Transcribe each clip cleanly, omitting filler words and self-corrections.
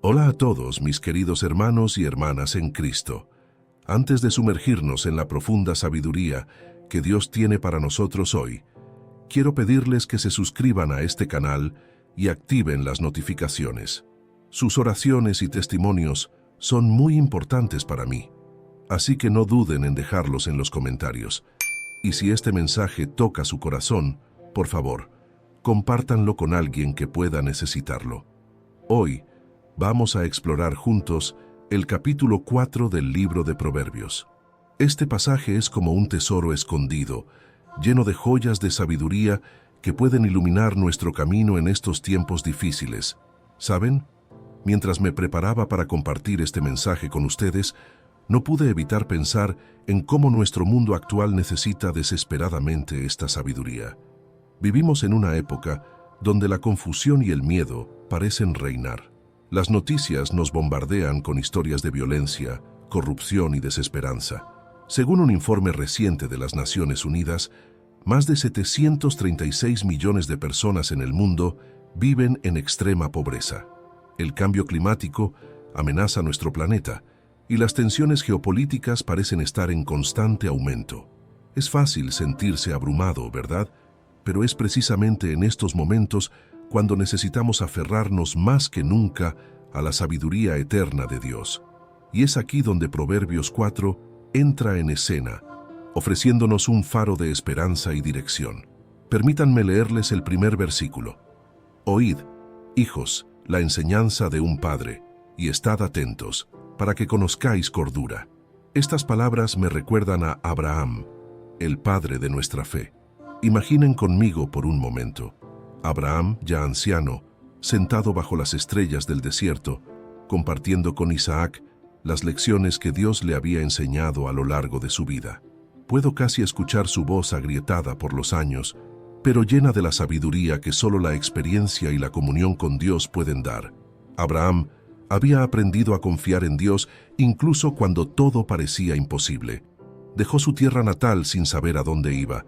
Hola a todos, mis queridos hermanos y hermanas en Cristo. Antes de sumergirnos en la profunda sabiduría que Dios tiene para nosotros hoy, quiero pedirles que se suscriban a este canal y activen las notificaciones. Sus oraciones y testimonios son muy importantes para mí, así que no duden en dejarlos en los comentarios. Y si este mensaje toca su corazón, por favor, compártanlo con alguien que pueda necesitarlo. Hoy, vamos a explorar juntos el capítulo 4 del libro de Proverbios. Este pasaje es como un tesoro escondido, lleno de joyas de sabiduría que pueden iluminar nuestro camino en estos tiempos difíciles. ¿Saben? Mientras me preparaba para compartir este mensaje con ustedes, no pude evitar pensar en cómo nuestro mundo actual necesita desesperadamente esta sabiduría. Vivimos en una época donde la confusión y el miedo parecen reinar. Las noticias nos bombardean con historias de violencia, corrupción y desesperanza. Según un informe reciente de las Naciones Unidas, más de 736 millones de personas en el mundo viven en extrema pobreza. El cambio climático amenaza nuestro planeta y las tensiones geopolíticas parecen estar en constante aumento. Es fácil sentirse abrumado, ¿verdad? Pero es precisamente en estos momentos cuando necesitamos aferrarnos más que nunca a la sabiduría eterna de Dios. Y es aquí donde Proverbios 4 entra en escena, ofreciéndonos un faro de esperanza y dirección. Permítanme leerles el primer versículo. Oíd, hijos, la enseñanza de un padre, y estad atentos, para que conozcáis cordura. Estas palabras me recuerdan a Abraham, el padre de nuestra fe. Imaginen conmigo por un momento. Abraham, ya anciano, sentado bajo las estrellas del desierto, compartiendo con Isaac las lecciones que Dios le había enseñado a lo largo de su vida. Puedo casi escuchar su voz agrietada por los años, pero llena de la sabiduría que solo la experiencia y la comunión con Dios pueden dar. Abraham había aprendido a confiar en Dios incluso cuando todo parecía imposible. Dejó su tierra natal sin saber a dónde iba.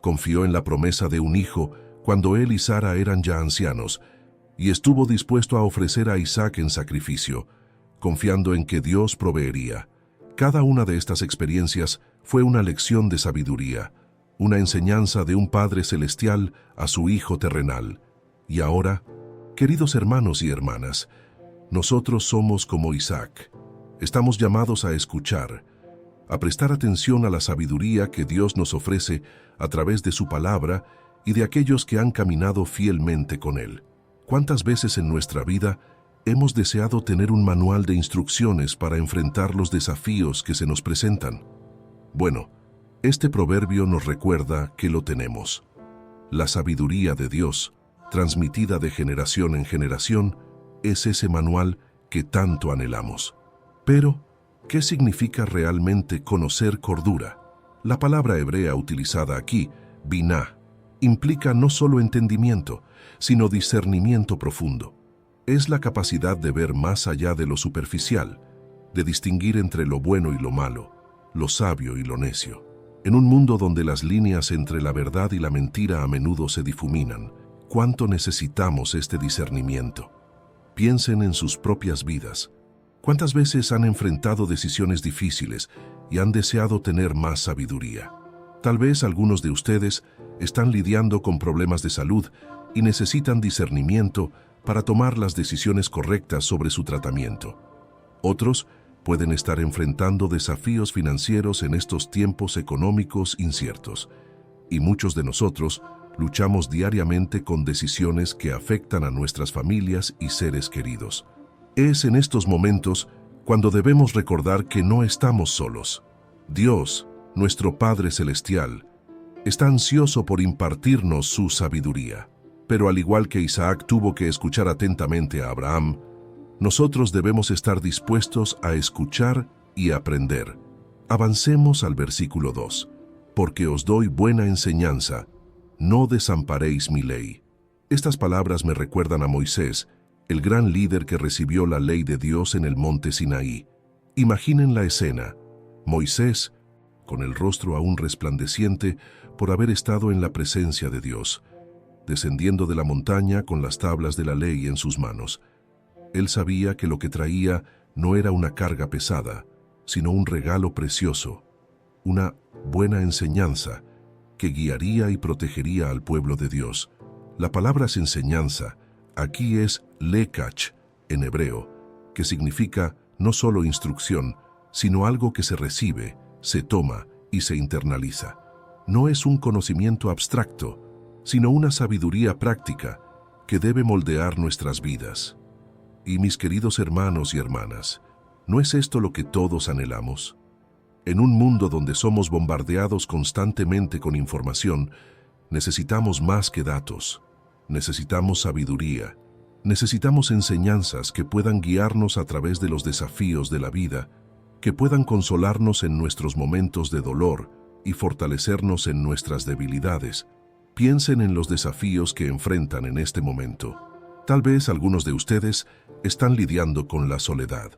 Confió en la promesa de un hijo cuando él y Sara eran ya ancianos, y estuvo dispuesto a ofrecer a Isaac en sacrificio, confiando en que Dios proveería. Cada una de estas experiencias fue una lección de sabiduría, una enseñanza de un Padre celestial a su Hijo terrenal. Y ahora, queridos hermanos y hermanas, nosotros somos como Isaac. Estamos llamados a escuchar, a prestar atención a la sabiduría que Dios nos ofrece a través de su palabra y de aquellos que han caminado fielmente con Él. ¿Cuántas veces en nuestra vida hemos deseado tener un manual de instrucciones para enfrentar los desafíos que se nos presentan? Bueno, este proverbio nos recuerda que lo tenemos. La sabiduría de Dios, transmitida de generación en generación, es ese manual que tanto anhelamos. Pero, ¿qué significa realmente conocer cordura? La palabra hebrea utilizada aquí, biná, implica no solo entendimiento, sino discernimiento profundo. Es la capacidad de ver más allá de lo superficial, de distinguir entre lo bueno y lo malo, lo sabio y lo necio. En un mundo donde las líneas entre la verdad y la mentira a menudo se difuminan, ¿cuánto necesitamos este discernimiento? Piensen en sus propias vidas. ¿Cuántas veces han enfrentado decisiones difíciles y han deseado tener más sabiduría? Tal vez algunos de ustedes están lidiando con problemas de salud y necesitan discernimiento para tomar las decisiones correctas sobre su tratamiento. Otros pueden estar enfrentando desafíos financieros en estos tiempos económicos inciertos, y muchos de nosotros luchamos diariamente con decisiones que afectan a nuestras familias y seres queridos. Es en estos momentos cuando debemos recordar que no estamos solos. Dios, nuestro Padre Celestial, está ansioso por impartirnos su sabiduría. Pero al igual que Isaac tuvo que escuchar atentamente a Abraham, nosotros debemos estar dispuestos a escuchar y aprender. Avancemos al versículo 2. Porque os doy buena enseñanza, no desamparéis mi ley. Estas palabras me recuerdan a Moisés, el gran líder que recibió la ley de Dios en el monte Sinaí. Imaginen la escena. Moisés, con el rostro aún resplandeciente por haber estado en la presencia de Dios, descendiendo de la montaña con las tablas de la ley en sus manos. Él sabía que lo que traía no era una carga pesada, sino un regalo precioso, una buena enseñanza que guiaría y protegería al pueblo de Dios. La palabra enseñanza aquí es lekach en hebreo, que significa no solo instrucción, sino algo que se recibe, se toma y se internaliza. No es un conocimiento abstracto, sino una sabiduría práctica que debe moldear nuestras vidas. Y mis queridos hermanos y hermanas, ¿no es esto lo que todos anhelamos? En un mundo donde somos bombardeados constantemente con información, necesitamos más que datos. Necesitamos sabiduría. Necesitamos enseñanzas que puedan guiarnos a través de los desafíos de la vida, que puedan consolarnos en nuestros momentos de dolor y fortalecernos en nuestras debilidades. Piensen en los desafíos que enfrentan en este momento. Tal vez algunos de ustedes están lidiando con la soledad,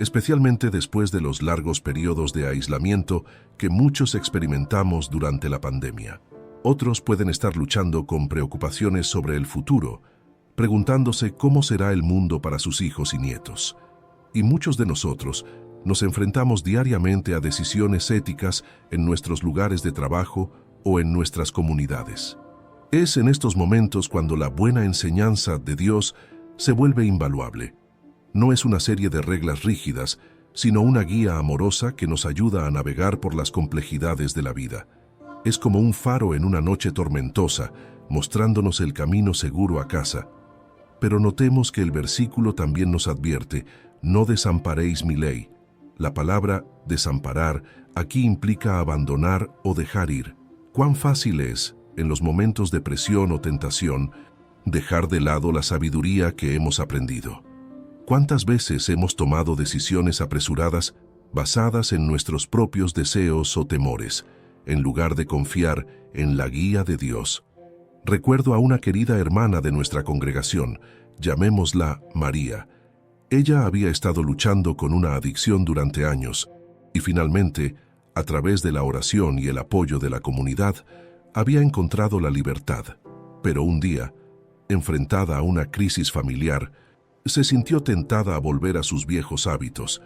especialmente después de los largos periodos de aislamiento que muchos experimentamos durante la pandemia. Otros pueden estar luchando con preocupaciones sobre el futuro, preguntándose cómo será el mundo para sus hijos y nietos. Y muchos de nosotros nos enfrentamos diariamente a decisiones éticas en nuestros lugares de trabajo o en nuestras comunidades. Es en estos momentos cuando la buena enseñanza de Dios se vuelve invaluable. No es una serie de reglas rígidas, sino una guía amorosa que nos ayuda a navegar por las complejidades de la vida. Es como un faro en una noche tormentosa, mostrándonos el camino seguro a casa. Pero notemos que el versículo también nos advierte: no desamparéis mi ley. La palabra desamparar aquí implica abandonar o dejar ir. Cuán fácil es, en los momentos de presión o tentación, dejar de lado la sabiduría que hemos aprendido. ¿Cuántas veces hemos tomado decisiones apresuradas basadas en nuestros propios deseos o temores, en lugar de confiar en la guía de Dios? Recuerdo a una querida hermana de nuestra congregación, llamémosla María. Ella había estado luchando con una adicción durante años y finalmente, a través de la oración y el apoyo de la comunidad, había encontrado la libertad. Pero un día, enfrentada a una crisis familiar, se sintió tentada a volver a sus viejos hábitos.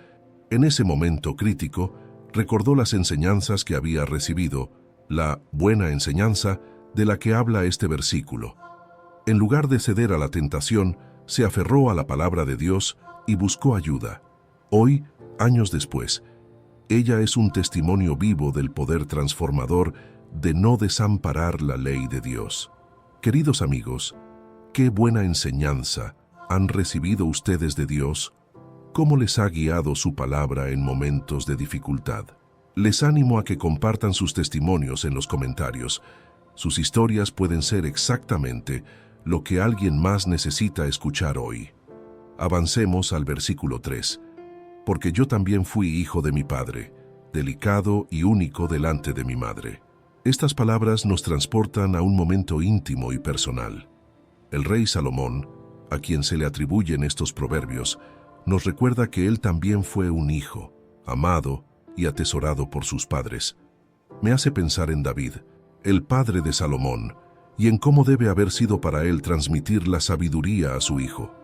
En ese momento crítico, recordó las enseñanzas que había recibido, la buena enseñanza de la que habla este versículo. En lugar de ceder a la tentación, se aferró a la palabra de Dios y buscó ayuda. Hoy, años después, ella es un testimonio vivo del poder transformador de no desamparar la ley de Dios. Queridos amigos, qué buena enseñanza han recibido ustedes de Dios. ¿Cómo les ha guiado su palabra en momentos de dificultad? Les animo a que compartan sus testimonios en los comentarios. Sus historias pueden ser exactamente lo que alguien más necesita escuchar hoy. Avancemos al versículo 3. Porque yo también fui hijo de mi padre, delicado y único delante de mi madre. Estas palabras nos transportan a un momento íntimo y personal. El rey Salomón, a quien se le atribuyen estos proverbios, nos recuerda que él también fue un hijo, amado y atesorado por sus padres. Me hace pensar en David, el padre de Salomón, y en cómo debe haber sido para él transmitir la sabiduría a su hijo.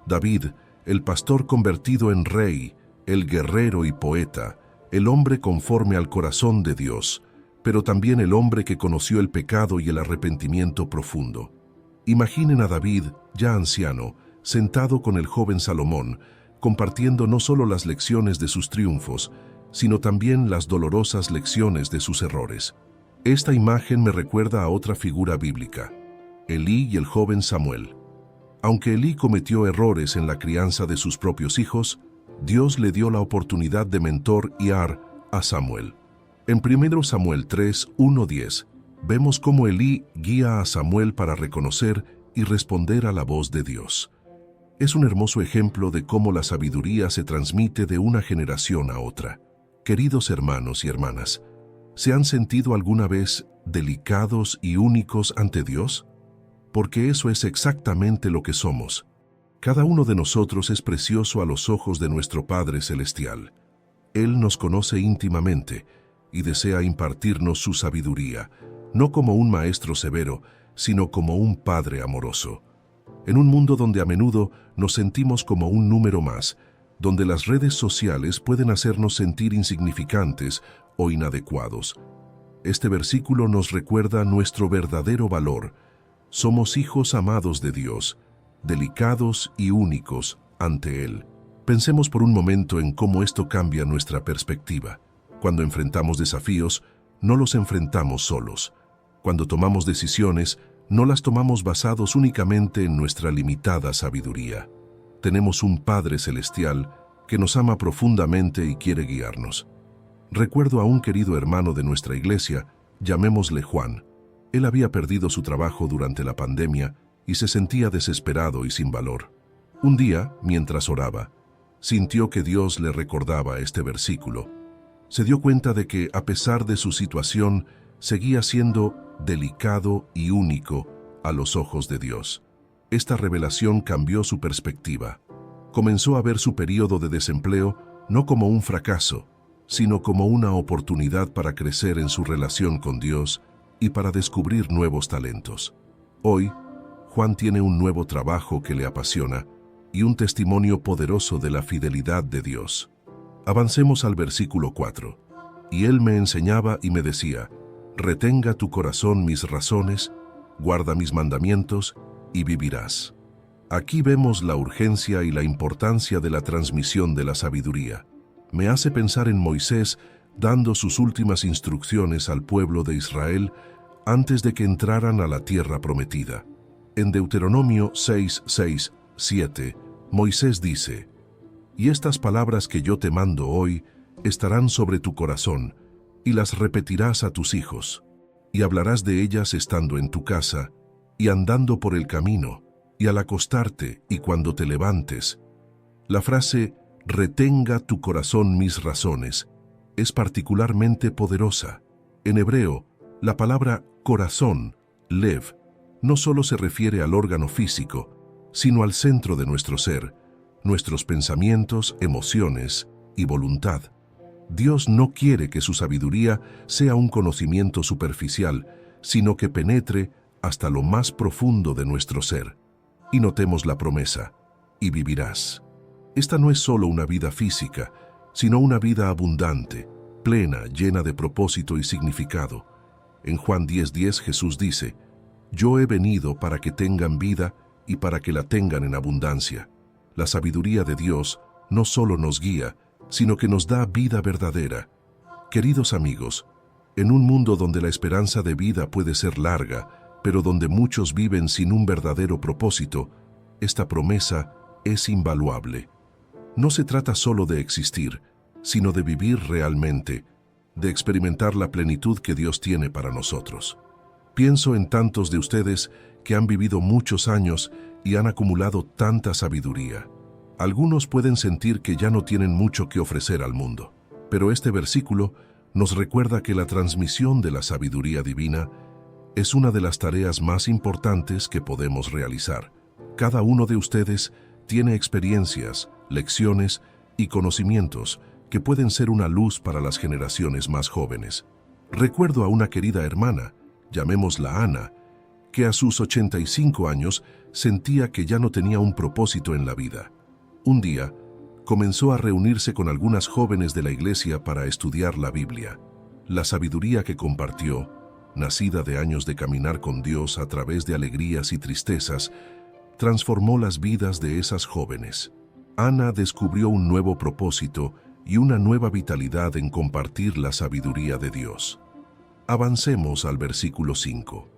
David, el pastor convertido en rey, el guerrero y poeta, el hombre conforme al corazón de Dios, pero también el hombre que conoció el pecado y el arrepentimiento profundo. Imaginen a David, ya anciano, sentado con el joven Salomón, compartiendo no solo las lecciones de sus triunfos, sino también las dolorosas lecciones de sus errores. Esta imagen me recuerda a otra figura bíblica, Elí y el joven Samuel. Aunque Elí cometió errores en la crianza de sus propios hijos, Dios le dio la oportunidad de mentorear a Samuel. En 1 Samuel 3, 1-10, vemos cómo Elí guía a Samuel para reconocer y responder a la voz de Dios. Es un hermoso ejemplo de cómo la sabiduría se transmite de una generación a otra. Queridos hermanos y hermanas, ¿se han sentido alguna vez delicados y únicos ante Dios? Porque eso es exactamente lo que somos. Cada uno de nosotros es precioso a los ojos de nuestro Padre Celestial. Él nos conoce íntimamente y desea impartirnos su sabiduría, no como un maestro severo, sino como un Padre amoroso. En un mundo donde a menudo nos sentimos como un número más, donde las redes sociales pueden hacernos sentir insignificantes o inadecuados, este versículo nos recuerda nuestro verdadero valor. Somos hijos amados de Dios, delicados y únicos ante Él. Pensemos por un momento en cómo esto cambia nuestra perspectiva. Cuando enfrentamos desafíos, no los enfrentamos solos. Cuando tomamos decisiones, no las tomamos basados únicamente en nuestra limitada sabiduría. Tenemos un Padre Celestial que nos ama profundamente y quiere guiarnos. Recuerdo a un querido hermano de nuestra iglesia, llamémosle Juan. Él había perdido su trabajo durante la pandemia y se sentía desesperado y sin valor. Un día, mientras oraba, sintió que Dios le recordaba este versículo. Se dio cuenta de que, a pesar de su situación, seguía siendo delicado y único a los ojos de Dios. Esta revelación cambió su perspectiva. Comenzó a ver su período de desempleo no como un fracaso, sino como una oportunidad para crecer en su relación con Dios y para descubrir nuevos talentos. Hoy, Juan tiene un nuevo trabajo que le apasiona y un testimonio poderoso de la fidelidad de Dios. Avancemos al versículo 4. Y él me enseñaba y me decía: retenga tu corazón mis razones, guarda mis mandamientos y vivirás. Aquí vemos la urgencia y la importancia de la transmisión de la sabiduría. Me hace pensar en Moisés dando sus últimas instrucciones al pueblo de Israel antes de que entraran a la tierra prometida. En Deuteronomio 6, 6, 7, Moisés dice: y estas palabras que yo te mando hoy estarán sobre tu corazón, y las repetirás a tus hijos, y hablarás de ellas estando en tu casa, y andando por el camino, y al acostarte, y cuando te levantes. La frase retenga tu corazón mis razones es particularmente poderosa. En hebreo, la palabra corazón, lev, no solo se refiere al órgano físico, sino al centro de nuestro ser, nuestros pensamientos, emociones y voluntad. Dios no quiere que su sabiduría sea un conocimiento superficial, sino que penetre hasta lo más profundo de nuestro ser. Y notemos la promesa: y vivirás. Esta no es solo una vida física, sino una vida abundante, plena, llena de propósito y significado. En Juan 10:10 Jesús dice: yo he venido para que tengan vida y para que la tengan en abundancia. La sabiduría de Dios no solo nos guía, sino que nos da vida verdadera. Queridos amigos, en un mundo donde la esperanza de vida puede ser larga, pero donde muchos viven sin un verdadero propósito, esta promesa es invaluable. No se trata solo de existir, sino de vivir realmente, de experimentar la plenitud que Dios tiene para nosotros. Pienso en tantos de ustedes que han vivido muchos años y han acumulado tanta sabiduría. Algunos pueden sentir que ya no tienen mucho que ofrecer al mundo, pero este versículo nos recuerda que la transmisión de la sabiduría divina es una de las tareas más importantes que podemos realizar. Cada uno de ustedes tiene experiencias, lecciones y conocimientos que pueden ser una luz para las generaciones más jóvenes. Recuerdo a una querida hermana, llamémosla Ana, que a sus 85 años sentía que ya no tenía un propósito en la vida. Un día, comenzó a reunirse con algunas jóvenes de la iglesia para estudiar la Biblia. La sabiduría que compartió, nacida de años de caminar con Dios a través de alegrías y tristezas, transformó las vidas de esas jóvenes. Ana descubrió un nuevo propósito y una nueva vitalidad en compartir la sabiduría de Dios. Avancemos al versículo 5.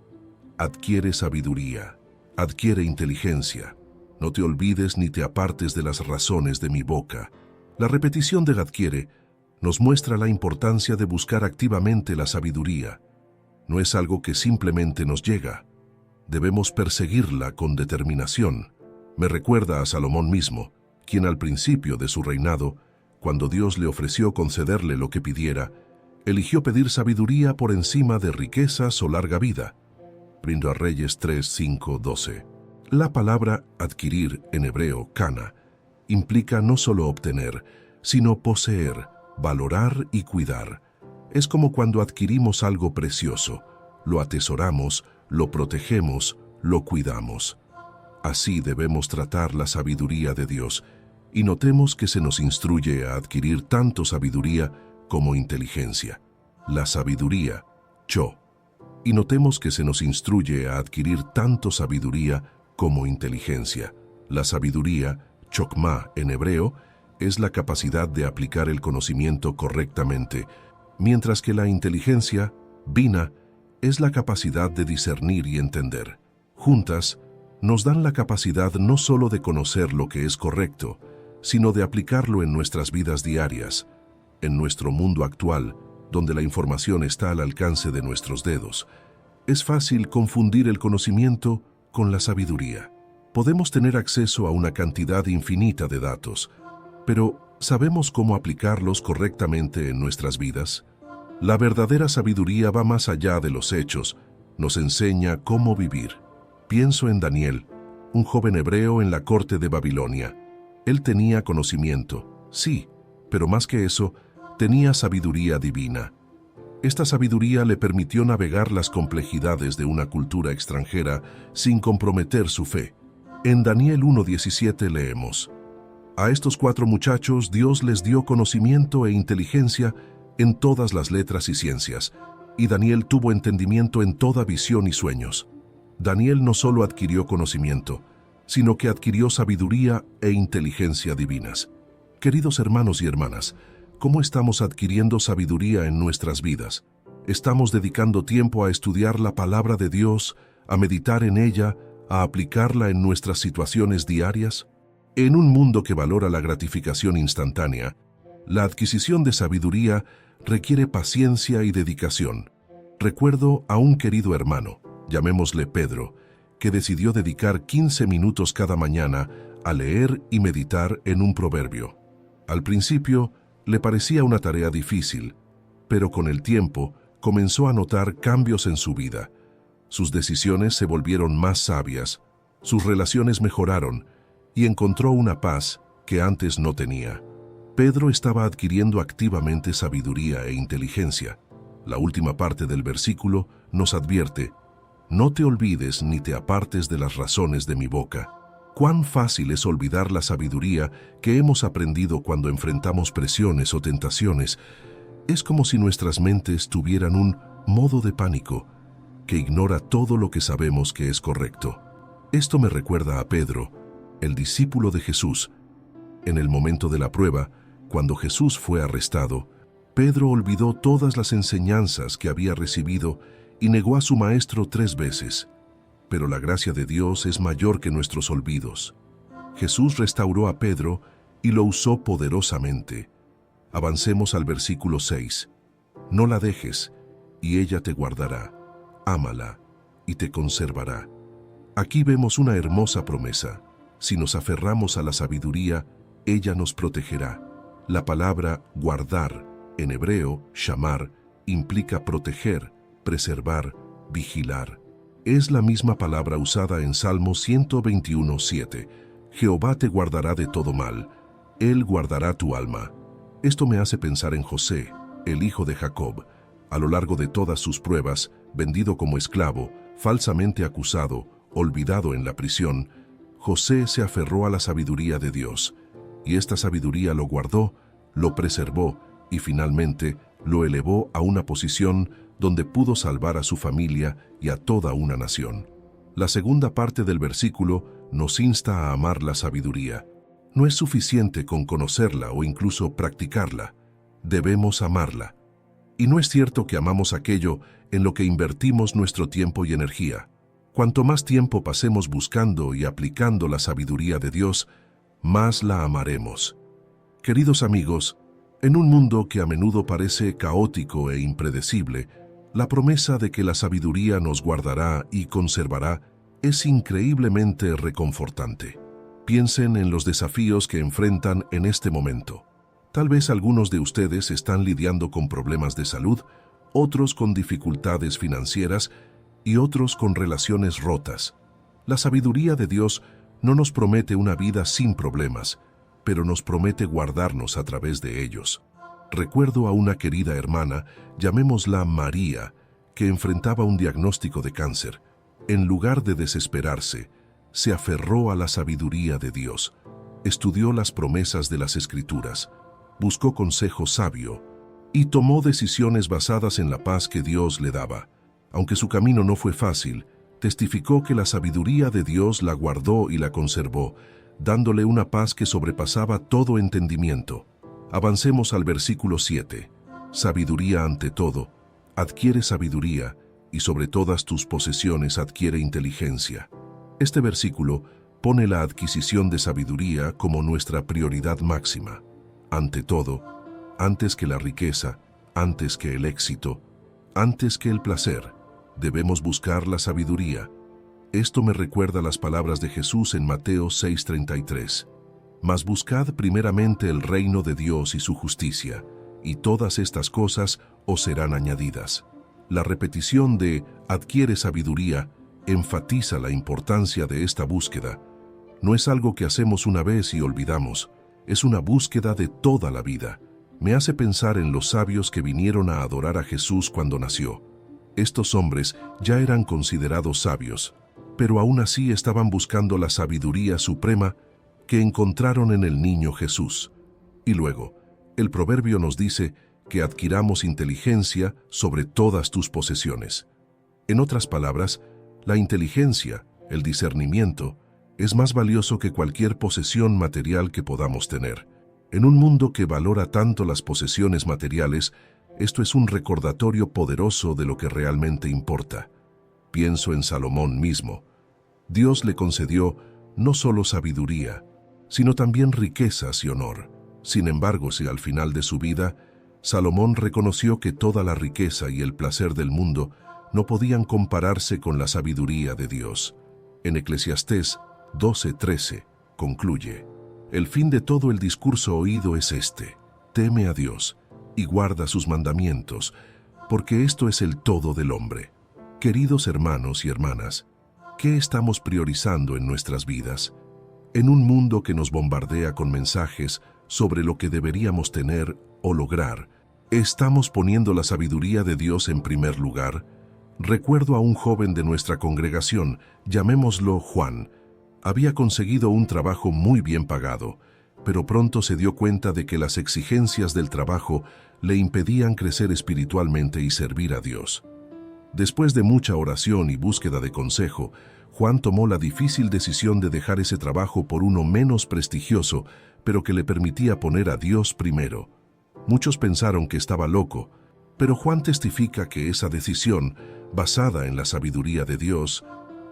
Adquiere sabiduría, adquiere inteligencia. No te olvides ni te apartes de las razones de mi boca. La repetición de adquiere nos muestra la importancia de buscar activamente la sabiduría. No es algo que simplemente nos llega. Debemos perseguirla con determinación. Me recuerda a Salomón mismo, quien al principio de su reinado, cuando Dios le ofreció concederle lo que pidiera, eligió pedir sabiduría por encima de riquezas o larga vida. Primero a Reyes 3, 5, 12. La palabra adquirir en hebreo, kana, implica no solo obtener, sino poseer, valorar y cuidar. Es como cuando adquirimos algo precioso, lo atesoramos, lo protegemos, lo cuidamos. Así debemos tratar la sabiduría de Dios, y notemos que se nos instruye a adquirir tanto sabiduría como inteligencia. La sabiduría, cho. Y notemos que se nos instruye a adquirir tanto sabiduría como inteligencia. La sabiduría, chokmah en hebreo, es la capacidad de aplicar el conocimiento correctamente, mientras que la inteligencia, bina, es la capacidad de discernir y entender. Juntas, nos dan la capacidad no solo de conocer lo que es correcto, sino de aplicarlo en nuestras vidas diarias, en nuestro mundo actual, donde la información está al alcance de nuestros dedos. Es fácil confundir el conocimiento con la sabiduría. Podemos tener acceso a una cantidad infinita de datos, pero ¿sabemos cómo aplicarlos correctamente en nuestras vidas? La verdadera sabiduría va más allá de los hechos, nos enseña cómo vivir. Pienso en Daniel, un joven hebreo en la corte de Babilonia. Él tenía conocimiento, sí, pero más que eso, tenía sabiduría divina. Esta sabiduría le permitió navegar las complejidades de una cultura extranjera sin comprometer su fe. En Daniel 1:17 leemos: A estos 4 muchachos Dios les dio conocimiento e inteligencia en todas las letras y ciencias, y Daniel tuvo entendimiento en toda visión y sueños. Daniel no solo adquirió conocimiento, sino que adquirió sabiduría e inteligencia divinas. Queridos hermanos y hermanas, ¿cómo estamos adquiriendo sabiduría en nuestras vidas? ¿Estamos dedicando tiempo a estudiar la palabra de Dios, a meditar en ella, a aplicarla en nuestras situaciones diarias? En un mundo que valora la gratificación instantánea, la adquisición de sabiduría requiere paciencia y dedicación. Recuerdo a un querido hermano, llamémosle Pedro, que decidió dedicar 15 minutos cada mañana a leer y meditar en un proverbio. Al principio le parecía una tarea difícil, pero con el tiempo comenzó a notar cambios en su vida. Sus decisiones se volvieron más sabias, sus relaciones mejoraron y encontró una paz que antes no tenía. Pedro estaba adquiriendo activamente sabiduría e inteligencia. La última parte del versículo nos advierte: no te olvides ni te apartes de las razones de mi boca. Cuán fácil es olvidar la sabiduría que hemos aprendido cuando enfrentamos presiones o tentaciones. Es como si nuestras mentes tuvieran un modo de pánico que ignora todo lo que sabemos que es correcto. Esto me recuerda a Pedro, el discípulo de Jesús. En el momento de la prueba, cuando Jesús fue arrestado, Pedro olvidó todas las enseñanzas que había recibido y negó a su maestro 3 veces. Pero la gracia de Dios es mayor que nuestros olvidos. Jesús restauró a Pedro y lo usó poderosamente. Avancemos al versículo 6. No la dejes, y ella te guardará. Ámala, y te conservará. Aquí vemos una hermosa promesa. Si nos aferramos a la sabiduría, ella nos protegerá. La palabra guardar, en hebreo, shamar, implica proteger, preservar, vigilar. Es la misma palabra usada en Salmo 121:7. Jehová te guardará de todo mal, Él guardará tu alma. Esto me hace pensar en José, el hijo de Jacob. A lo largo de todas sus pruebas, vendido como esclavo, falsamente acusado, olvidado en la prisión, José se aferró a la sabiduría de Dios, y esta sabiduría lo guardó, lo preservó y finalmente lo elevó a una posición donde pudo salvar a su familia y a toda una nación. La segunda parte del versículo nos insta a amar la sabiduría. No es suficiente con conocerla o incluso practicarla. Debemos amarla. Y no es cierto que amamos aquello en lo que invertimos nuestro tiempo y energía. Cuanto más tiempo pasemos buscando y aplicando la sabiduría de Dios, más la amaremos. Queridos amigos, en un mundo que a menudo parece caótico e impredecible, la promesa de que la sabiduría nos guardará y conservará es increíblemente reconfortante. Piensen en los desafíos que enfrentan en este momento. Tal vez algunos de ustedes están lidiando con problemas de salud, otros con dificultades financieras y otros con relaciones rotas. La sabiduría de Dios no nos promete una vida sin problemas, pero nos promete guardarnos a través de ellos. Recuerdo a una querida hermana, llamémosla María, que enfrentaba un diagnóstico de cáncer. En lugar de desesperarse, se aferró a la sabiduría de Dios, estudió las promesas de las Escrituras, buscó consejo sabio y tomó decisiones basadas en la paz que Dios le daba. Aunque su camino no fue fácil, testificó que la sabiduría de Dios la guardó y la conservó, dándole una paz que sobrepasaba todo entendimiento. Avancemos al versículo 7. Sabiduría ante todo, adquiere sabiduría, y sobre todas tus posesiones adquiere inteligencia. Este versículo pone la adquisición de sabiduría como nuestra prioridad máxima. Ante todo, antes que la riqueza, antes que el éxito, antes que el placer, debemos buscar la sabiduría. Esto me recuerda las palabras de Jesús en Mateo 6:33. Mas buscad primeramente el reino de Dios y su justicia, y todas estas cosas os serán añadidas. La repetición de adquiere sabiduría enfatiza la importancia de esta búsqueda. No es algo que hacemos una vez y olvidamos, es una búsqueda de toda la vida. Me hace pensar en los sabios que vinieron a adorar a Jesús cuando nació. Estos hombres ya eran considerados sabios, pero aún así estaban buscando la sabiduría suprema que encontraron en el niño Jesús. Y luego, el proverbio nos dice que adquiramos inteligencia sobre todas tus posesiones. En otras palabras, la inteligencia, el discernimiento, es más valioso que cualquier posesión material que podamos tener. En un mundo que valora tanto las posesiones materiales, esto es un recordatorio poderoso de lo que realmente importa. Pienso en Salomón mismo. Dios le concedió no solo sabiduría, sino también riquezas y honor. Sin embargo, si al final de su vida, Salomón reconoció que toda la riqueza y el placer del mundo no podían compararse con la sabiduría de Dios. En Eclesiastés 12:13 concluye: el fin de todo el discurso oído es este: teme a Dios y guarda sus mandamientos, porque esto es el todo del hombre. Queridos hermanos y hermanas, ¿qué estamos priorizando en nuestras vidas? En un mundo que nos bombardea con mensajes sobre lo que deberíamos tener o lograr, ¿estamos poniendo la sabiduría de Dios en primer lugar? Recuerdo a un joven de nuestra congregación, llamémoslo Juan. Había conseguido un trabajo muy bien pagado, pero pronto se dio cuenta de que las exigencias del trabajo le impedían crecer espiritualmente y servir a Dios. Después de mucha oración y búsqueda de consejo, Juan tomó la difícil decisión de dejar ese trabajo por uno menos prestigioso, pero que le permitía poner a Dios primero. Muchos pensaron que estaba loco, pero Juan testifica que esa decisión, basada en la sabiduría de Dios,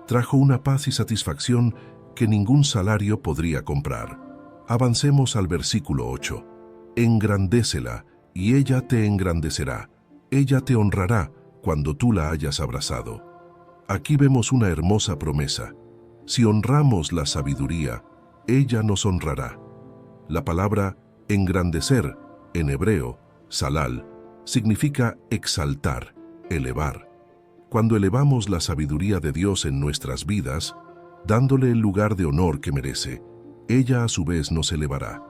trajo una paz y satisfacción que ningún salario podría comprar. Avancemos al versículo 8. Engrandécela, y ella te engrandecerá. Ella te honrará cuando tú la hayas abrazado. Aquí vemos una hermosa promesa. Si honramos la sabiduría, ella nos honrará. La palabra engrandecer, en hebreo, salal, significa exaltar, elevar. Cuando elevamos la sabiduría de Dios en nuestras vidas, dándole el lugar de honor que merece, ella a su vez nos elevará.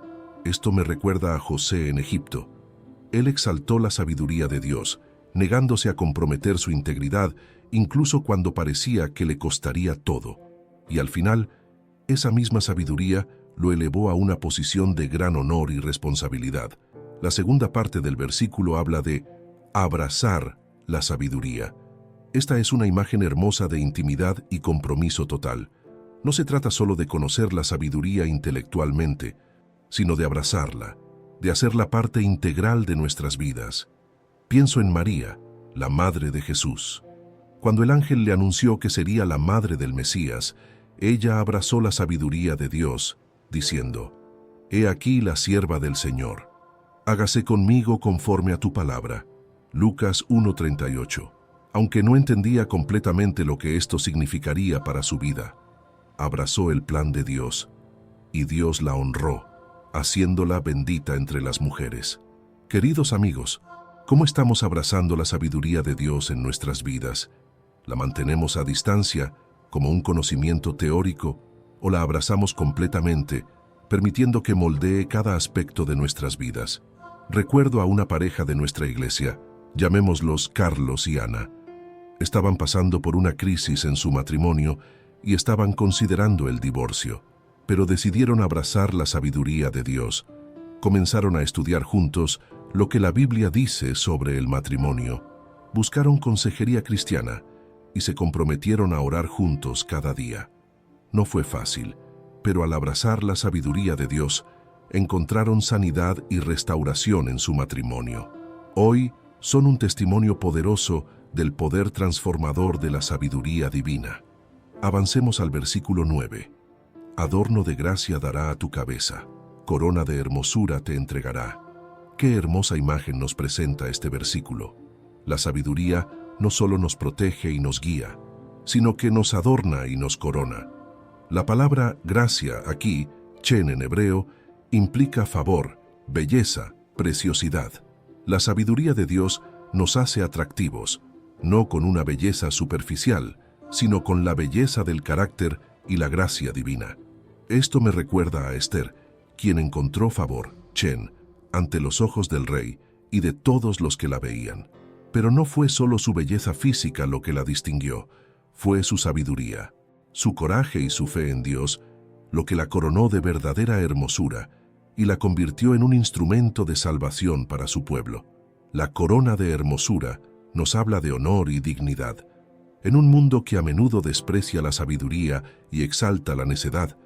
Esto me recuerda a José en Egipto. Él exaltó la sabiduría de Dios, negándose a comprometer su integridad, incluso cuando parecía que le costaría todo. Y al final, esa misma sabiduría lo elevó a una posición de gran honor y responsabilidad. La segunda parte del versículo habla de abrazar la sabiduría. Esta es una imagen hermosa de intimidad y compromiso total. No se trata solo de conocer la sabiduría intelectualmente, sino de abrazarla, de hacerla parte integral de nuestras vidas. Pienso en María, la madre de Jesús. Cuando el ángel le anunció que sería la madre del Mesías, ella abrazó la sabiduría de Dios, diciendo: «He aquí la sierva del Señor. Hágase conmigo conforme a tu palabra». Lucas 1:38. Aunque no entendía completamente lo que esto significaría para su vida, abrazó el plan de Dios, y Dios la honró, haciéndola bendita entre las mujeres. Queridos amigos, ¿cómo estamos abrazando la sabiduría de Dios en nuestras vidas? ¿La mantenemos a distancia, como un conocimiento teórico, o la abrazamos completamente, permitiendo que moldee cada aspecto de nuestras vidas? Recuerdo a una pareja de nuestra iglesia, llamémoslos Carlos y Ana. Estaban pasando por una crisis en su matrimonio y estaban considerando el divorcio, pero decidieron abrazar la sabiduría de Dios. Comenzaron a estudiar juntos lo que la Biblia dice sobre el matrimonio. Buscaron consejería cristiana y se comprometieron a orar juntos cada día. No fue fácil, pero al abrazar la sabiduría de Dios, encontraron sanidad y restauración en su matrimonio. Hoy son un testimonio poderoso del poder transformador de la sabiduría divina. Avancemos al versículo 9. Adorno de gracia dará a tu cabeza, corona de hermosura te entregará. Qué hermosa imagen nos presenta este versículo. La sabiduría no solo nos protege y nos guía, sino que nos adorna y nos corona. La palabra gracia aquí, chen en hebreo, implica favor, belleza, preciosidad. La sabiduría de Dios nos hace atractivos, no con una belleza superficial, sino con la belleza del carácter y la gracia divina. Esto me recuerda a Esther, quien encontró favor, chen, ante los ojos del rey y de todos los que la veían. Pero no fue solo su belleza física lo que la distinguió, fue su sabiduría, su coraje y su fe en Dios, lo que la coronó de verdadera hermosura y la convirtió en un instrumento de salvación para su pueblo. La corona de hermosura nos habla de honor y dignidad. En un mundo que a menudo desprecia la sabiduría y exalta la necedad,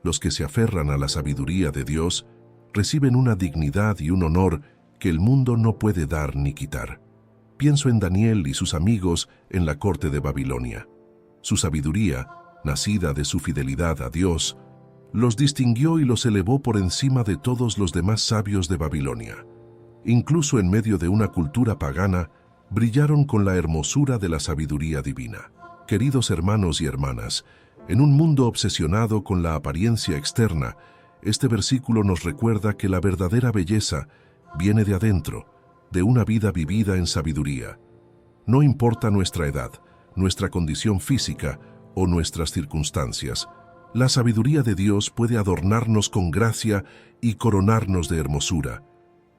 los que se aferran a la sabiduría de Dios reciben una dignidad y un honor que el mundo no puede dar ni quitar. Pienso en Daniel y sus amigos en la corte de Babilonia. Su sabiduría, nacida de su fidelidad a Dios, los distinguió y los elevó por encima de todos los demás sabios de Babilonia. Incluso en medio de una cultura pagana, brillaron con la hermosura de la sabiduría divina. Queridos hermanos y hermanas, en un mundo obsesionado con la apariencia externa, este versículo nos recuerda que la verdadera belleza viene de adentro, de una vida vivida en sabiduría. No importa nuestra edad, nuestra condición física o nuestras circunstancias, la sabiduría de Dios puede adornarnos con gracia y coronarnos de hermosura.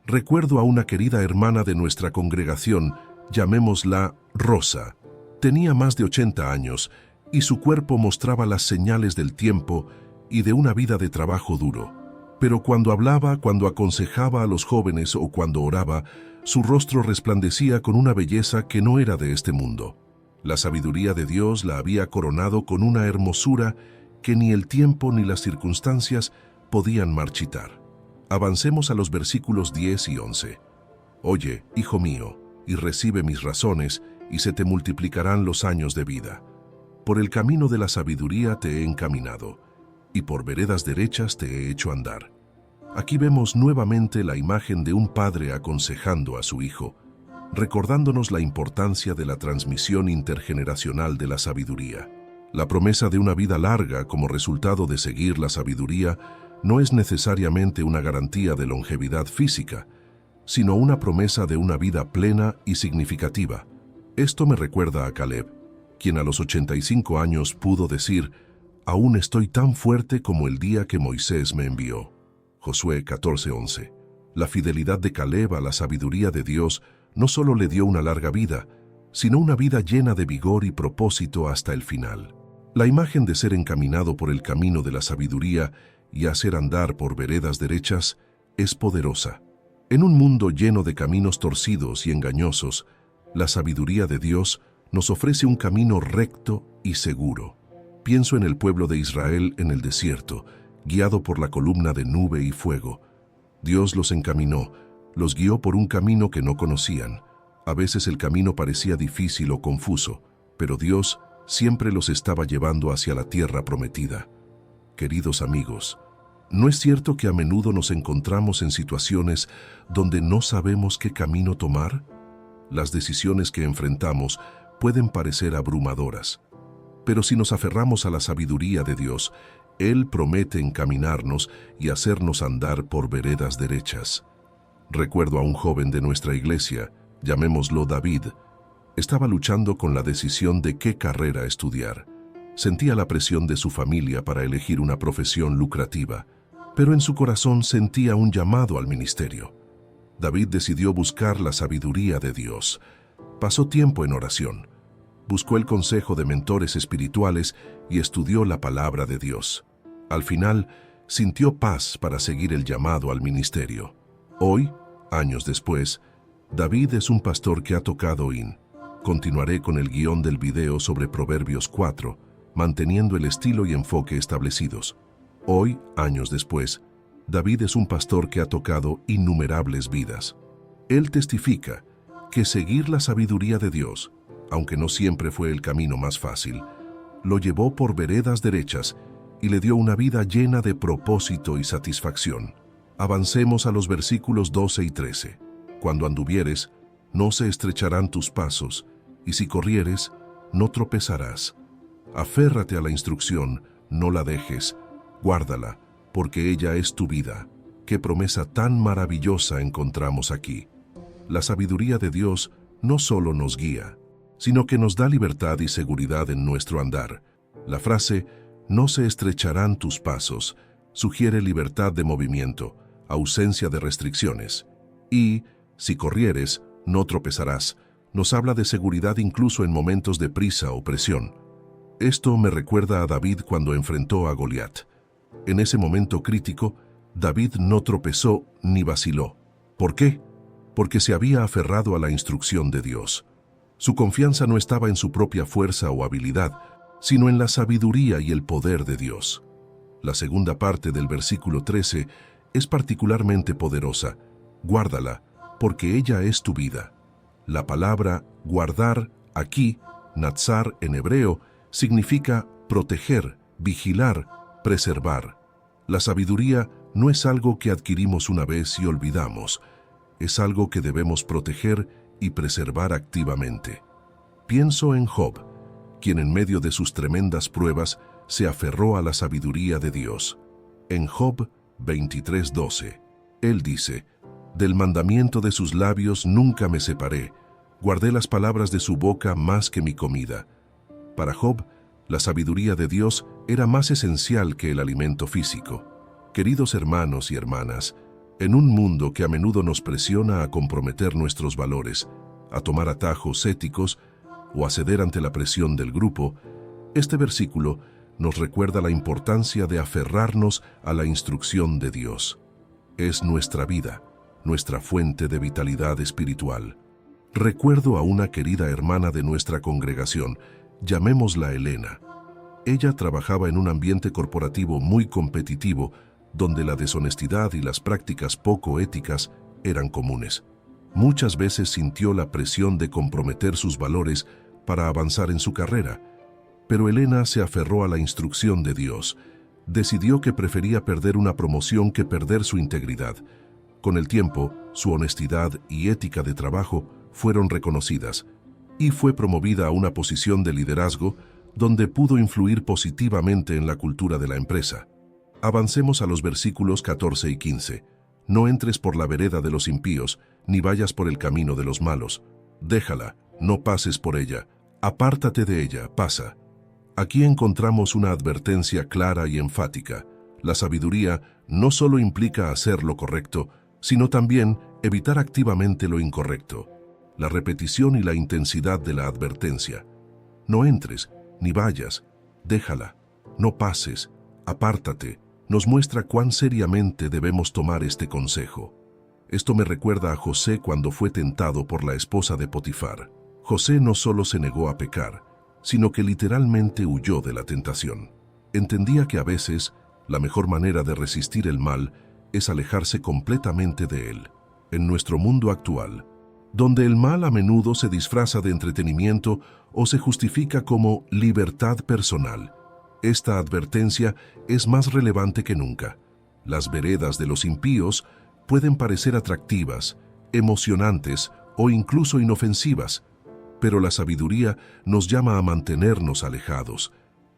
Recuerdo a una querida hermana de nuestra congregación, llamémosla Rosa. Tenía más de 80 años y su cuerpo mostraba las señales del tiempo y de una vida de trabajo duro. Pero cuando hablaba, cuando aconsejaba a los jóvenes o cuando oraba, su rostro resplandecía con una belleza que no era de este mundo. La sabiduría de Dios la había coronado con una hermosura que ni el tiempo ni las circunstancias podían marchitar. Avancemos a los versículos 10 y 11. Oye, hijo mío, y recibe mis razones, y se te multiplicarán los años de vida. Por el camino de la sabiduría te he encaminado, y por veredas derechas te he hecho andar. Aquí vemos nuevamente la imagen de un padre aconsejando a su hijo, recordándonos la importancia de la transmisión intergeneracional de la sabiduría. La promesa de una vida larga como resultado de seguir la sabiduría no es necesariamente una garantía de longevidad física, sino una promesa de una vida plena y significativa. Esto me recuerda a Caleb, quien a los 85 años pudo decir: «Aún estoy tan fuerte como el día que Moisés me envió». Josué 14:11. La fidelidad de Caleb a la sabiduría de Dios no solo le dio una larga vida, sino una vida llena de vigor y propósito hasta el final. La imagen de ser encaminado por el camino de la sabiduría y hacer andar por veredas derechas es poderosa. En un mundo lleno de caminos torcidos y engañosos, la sabiduría de Dios nos ofrece un camino recto y seguro. Pienso en el pueblo de Israel en el desierto, guiado por la columna de nube y fuego. Dios los encaminó, los guió por un camino que no conocían. A veces el camino parecía difícil o confuso, pero Dios siempre los estaba llevando hacia la tierra prometida. Queridos amigos, ¿no es cierto que a menudo nos encontramos en situaciones donde no sabemos qué camino tomar? Las decisiones que enfrentamos pueden parecer abrumadoras, pero si nos aferramos a la sabiduría de Dios, Él promete encaminarnos y hacernos andar por veredas derechas. Recuerdo a un joven de nuestra iglesia, llamémoslo David. Estaba luchando con la decisión de qué carrera estudiar. Sentía la presión de su familia para elegir una profesión lucrativa, pero en su corazón sentía un llamado al ministerio. David decidió buscar la sabiduría de Dios. Pasó tiempo en oración. Buscó el consejo de mentores espirituales y estudió la palabra de Dios. Al final, sintió paz para seguir el llamado al ministerio. Hoy, años después, David es un pastor que ha tocado in. Continuaré con el guión del video sobre Proverbios 4, manteniendo el estilo y enfoque establecidos. Hoy, años después, David es un pastor que ha tocado innumerables vidas. Él testifica que seguir la sabiduría de Dios, aunque no siempre fue el camino más fácil, lo llevó por veredas derechas y le dio una vida llena de propósito y satisfacción. Avancemos a los versículos 12 y 13. Cuando anduvieres, no se estrecharán tus pasos, y si corrieres, no tropezarás. Aférrate a la instrucción, no la dejes, guárdala, porque ella es tu vida. Qué promesa tan maravillosa encontramos aquí. La sabiduría de Dios no solo nos guía, sino que nos da libertad y seguridad en nuestro andar. La frase, no se estrecharán tus pasos, sugiere libertad de movimiento, ausencia de restricciones. Y, si corrieres, no tropezarás, nos habla de seguridad incluso en momentos de prisa o presión. Esto me recuerda a David cuando enfrentó a Goliat. En ese momento crítico, David no tropezó ni vaciló. ¿Por qué? Porque se había aferrado a la instrucción de Dios. Su confianza no estaba en su propia fuerza o habilidad, sino en la sabiduría y el poder de Dios. La segunda parte del versículo 13 es particularmente poderosa. Guárdala, porque ella es tu vida. La palabra guardar aquí, natsar en hebreo, significa proteger, vigilar, preservar. La sabiduría no es algo que adquirimos una vez y olvidamos. Es algo que debemos proteger y preservar activamente. Pienso en Job, quien en medio de sus tremendas pruebas se aferró a la sabiduría de Dios. En Job 23:12, él dice, «Del mandamiento de sus labios nunca me separé, guardé las palabras de su boca más que mi comida». Para Job, la sabiduría de Dios era más esencial que el alimento físico. Queridos hermanos y hermanas, en un mundo que a menudo nos presiona a comprometer nuestros valores, a tomar atajos éticos o a ceder ante la presión del grupo, este versículo nos recuerda la importancia de aferrarnos a la instrucción de Dios. Es nuestra vida, nuestra fuente de vitalidad espiritual. Recuerdo a una querida hermana de nuestra congregación, llamémosla Elena. Ella trabajaba en un ambiente corporativo muy competitivo, donde la deshonestidad y las prácticas poco éticas eran comunes. Muchas veces sintió la presión de comprometer sus valores para avanzar en su carrera, pero Elena se aferró a la instrucción de Dios. Decidió que prefería perder una promoción que perder su integridad. Con el tiempo, su honestidad y ética de trabajo fueron reconocidas, y fue promovida a una posición de liderazgo donde pudo influir positivamente en la cultura de la empresa. Avancemos a los versículos 14 y 15. No entres por la vereda de los impíos, ni vayas por el camino de los malos. Déjala, no pases por ella. Apártate de ella, pasa. Aquí encontramos una advertencia clara y enfática. La sabiduría no solo implica hacer lo correcto, sino también evitar activamente lo incorrecto. La repetición y la intensidad de la advertencia. No entres, ni vayas, déjala, no pases, apártate, nos muestra cuán seriamente debemos tomar este consejo. Esto me recuerda a José cuando fue tentado por la esposa de Potifar. José no solo se negó a pecar, sino que literalmente huyó de la tentación. Entendía que a veces la mejor manera de resistir el mal es alejarse completamente de él. En nuestro mundo actual, donde el mal a menudo se disfraza de entretenimiento o se justifica como libertad personal, esta advertencia es más relevante que nunca. Las veredas de los impíos pueden parecer atractivas, emocionantes o incluso inofensivas, pero la sabiduría nos llama a mantenernos alejados.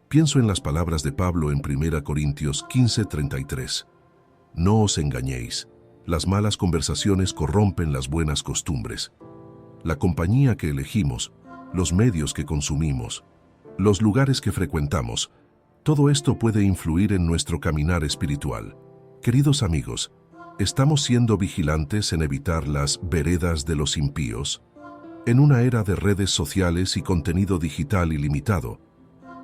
Pienso en las palabras de Pablo en 1 Corintios 15:33. No os engañéis, las malas conversaciones corrompen las buenas costumbres. La compañía que elegimos, los medios que consumimos, los lugares que frecuentamos, todo esto puede influir en nuestro caminar espiritual. Queridos amigos, ¿estamos siendo vigilantes en evitar las veredas de los impíos? En una era de redes sociales y contenido digital ilimitado,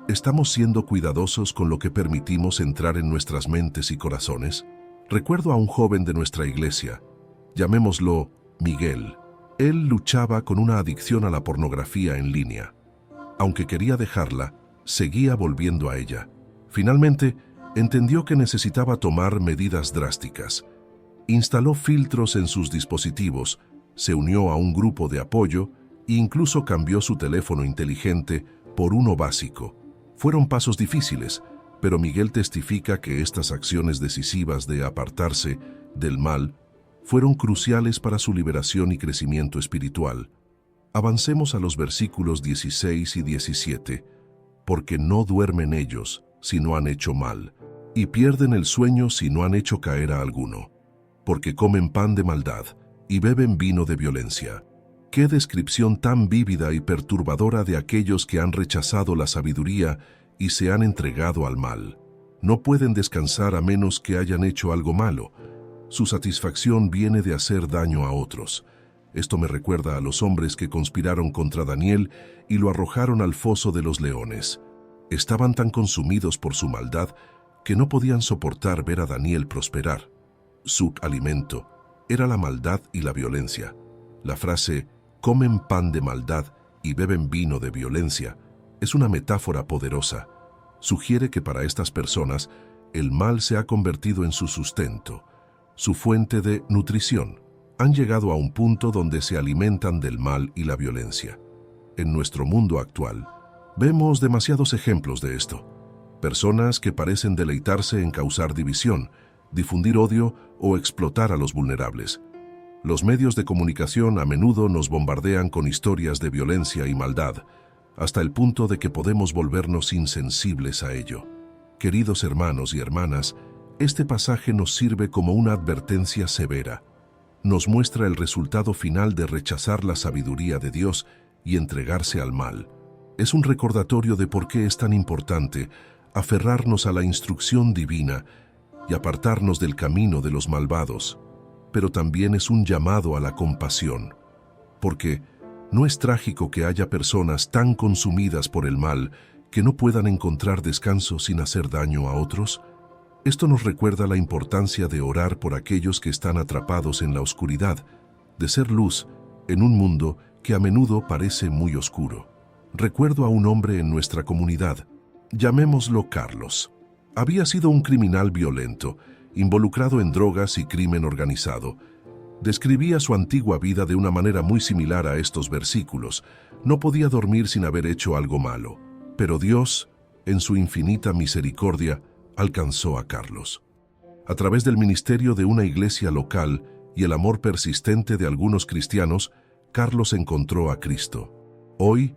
¿Estamos siendo cuidadosos con lo que permitimos entrar en nuestras mentes y corazones? Recuerdo a un joven de nuestra iglesia, llamémoslo Miguel. Él luchaba con una adicción a la pornografía en línea. Aunque quería dejarla, seguía volviendo a ella. Finalmente, entendió que necesitaba tomar medidas drásticas. Instaló filtros en sus dispositivos, se unió a un grupo de apoyo e incluso cambió su teléfono inteligente por uno básico. Fueron pasos difíciles, pero Miguel testifica que estas acciones decisivas de apartarse del mal fueron cruciales para su liberación y crecimiento espiritual. Avancemos a los versículos 16 y 17. Porque no duermen ellos si no han hecho mal, y pierden el sueño si no han hecho caer a alguno. Porque comen pan de maldad y beben vino de violencia. ¡Qué descripción tan vívida y perturbadora de aquellos que han rechazado la sabiduría y se han entregado al mal! No pueden descansar a menos que hayan hecho algo malo. Su satisfacción viene de hacer daño a otros. Esto me recuerda a los hombres que conspiraron contra Daniel y lo arrojaron al foso de los leones. Estaban tan consumidos por su maldad que no podían soportar ver a Daniel prosperar. Su alimento era la maldad y la violencia. La frase «comen pan de maldad y beben vino de violencia» es una metáfora poderosa. Sugiere que para estas personas el mal se ha convertido en su sustento, su fuente de nutrición. Han llegado a un punto donde se alimentan del mal y la violencia. En nuestro mundo actual, vemos demasiados ejemplos de esto. Personas que parecen deleitarse en causar división, difundir odio o explotar a los vulnerables. Los medios de comunicación a menudo nos bombardean con historias de violencia y maldad, hasta el punto de que podemos volvernos insensibles a ello. Queridos hermanos y hermanas, este pasaje nos sirve como una advertencia severa. Nos muestra el resultado final de rechazar la sabiduría de Dios y entregarse al mal. Es un recordatorio de por qué es tan importante aferrarnos a la instrucción divina y apartarnos del camino de los malvados. Pero también es un llamado a la compasión, porque ¿no es trágico que haya personas tan consumidas por el mal que no puedan encontrar descanso sin hacer daño a otros? Esto nos recuerda la importancia de orar por aquellos que están atrapados en la oscuridad, de ser luz en un mundo que a menudo parece muy oscuro. Recuerdo a un hombre en nuestra comunidad, llamémoslo Carlos. Había sido un criminal violento, involucrado en drogas y crimen organizado. Describía su antigua vida de una manera muy similar a estos versículos. No podía dormir sin haber hecho algo malo. Pero Dios, en su infinita misericordia, alcanzó a Carlos. A través del ministerio de una iglesia local y el amor persistente de algunos cristianos, Carlos encontró a Cristo. Hoy